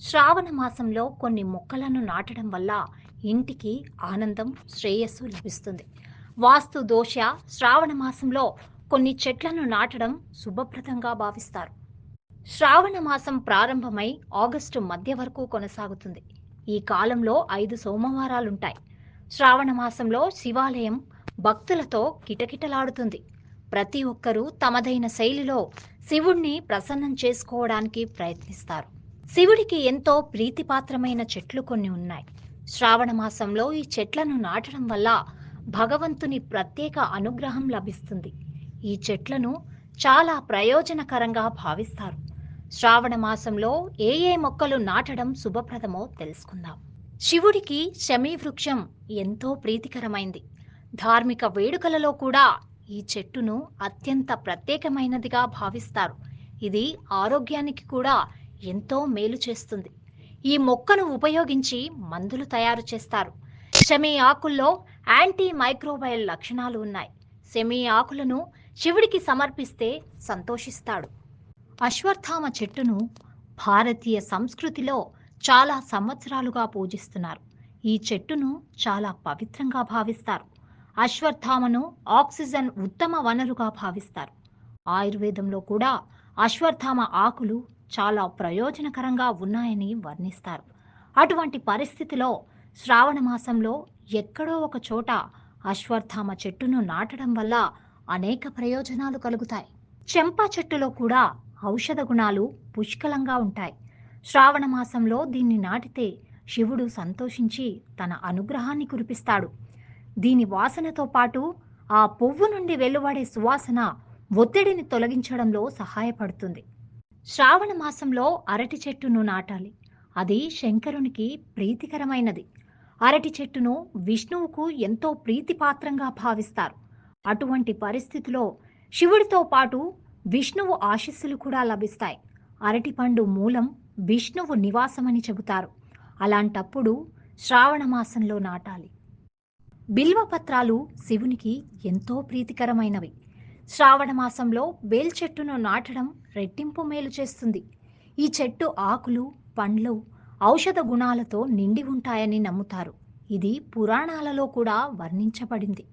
శ్రావణ మాసంలో కొన్ని మొక్కలను నాటడం వల్ల ఇంటికి ఆనందం, శ్రేయస్సు లభిస్తుంది. వాస్తు దోష శ్రావణ మాసంలో కొన్ని చెట్లను నాటడం శుభప్రదంగా భావిస్తారు. శ్రావణ మాసం ప్రారంభమై ఆగస్టు మధ్య వరకు కొనసాగుతుంది. ఈ కాలంలో 5 సోమవారాలుంటాయి. శ్రావణ మాసంలో శివాలయం భక్తులతో కిటకిటలాడుతుంది. ప్రతి ఒక్కరూ తమదైన శైలిలో శివుణ్ణి ప్రసన్నం చేసుకోవడానికి ప్రయత్నిస్తారు. శివుడికి ఎంతో ప్రీతిపాత్రమైన చెట్లు కొన్ని ఉన్నాయి. శ్రావణ మాసంలో ఈ చెట్లను నాటడం వల్ల భగవంతుని ప్రత్యేక అనుగ్రహం లభిస్తుంది. ఈ చెట్లను చాలా ప్రయోజనకరంగా భావిస్తారు. శ్రావణ మాసంలో ఏ మొక్కలు నాటడం శుభప్రదమో తెలుసుకుందాం. శివుడికి శమీ వృక్షం ఎంతో ప్రీతికరమైంది. ధార్మిక వేడుకలలో కూడా ఈ చెట్టును అత్యంత ప్రత్యేకమైనదిగా భావిస్తారు. ఇది ఆరోగ్యానికి కూడా ఎంతో మేలు చేస్తుంది. ఈ మొక్కను ఉపయోగించి మందులు తయారు చేస్తారు. శమీ ఆకుల్లో యాంటీ మైక్రోబయల్ లక్షణాలు ఉన్నాయి. శమీ ఆకులను శివుడికి సమర్పిస్తే సంతోషిస్తాడు. అశ్వత్థామ చెట్టును భారతీయ సంస్కృతిలో చాలా సంవత్సరాలుగా పూజిస్తున్నారు. ఈ చెట్టును చాలా పవిత్రంగా భావిస్తారు. అశ్వత్థామను ఆక్సిజన్ ఉత్తమ వనరుగా భావిస్తారు. ఆయుర్వేదంలో కూడా అశ్వత్థామ ఆకులు చాలా ప్రయోజనకరంగా ఉన్నాయని వర్ణిస్తారు. అటువంటి పరిస్థితిలో శ్రావణ మాసంలో ఎక్కడో ఒక చోట అశ్వత్థామ చెట్టును నాటడం వల్ల అనేక ప్రయోజనాలు కలుగుతాయి. చెంపా చెట్టులో కూడా ఔషధ గుణాలు పుష్కలంగా ఉంటాయి. శ్రావణ మాసంలో దీన్ని నాటితే శివుడు సంతోషించి తన అనుగ్రహాన్ని కురిపిస్తాడు. దీని వాసనతో పాటు ఆ పువ్వు నుండి వెలువడే సువాసన ఒత్తిడిని తొలగించడంలో సహాయపడుతుంది. శ్రావణ మాసంలో అరటి చెట్టును నాటాలి. అది శంకరునికి ప్రీతికరమైనది. అరటి చెట్టును విష్ణువుకు ఎంతో ప్రీతిపాత్రంగా భావిస్తారు. అటువంటి పరిస్థితిలో శివుడితో పాటు విష్ణువు ఆశీస్సులు కూడా లభిస్తాయి. అరటి పండు మూలం విష్ణువు నివాసమని చెబుతారు. అలాంటప్పుడు శ్రావణ మాసంలో నాటాలి. బిల్వపత్రాలు శివునికి ఎంతో ప్రీతికరమైనవి. శ్రావణ మాసంలో బేల్ చెట్టును నాటడం రెట్టింపు మేలు చేస్తుంది. ఈ చెట్టు ఆకులు, పండ్లు ఔషధ గుణాలతో నిండి ఉంటాయని నమ్ముతారు. ఇది పురాణాలలో కూడా వర్ణించబడింది.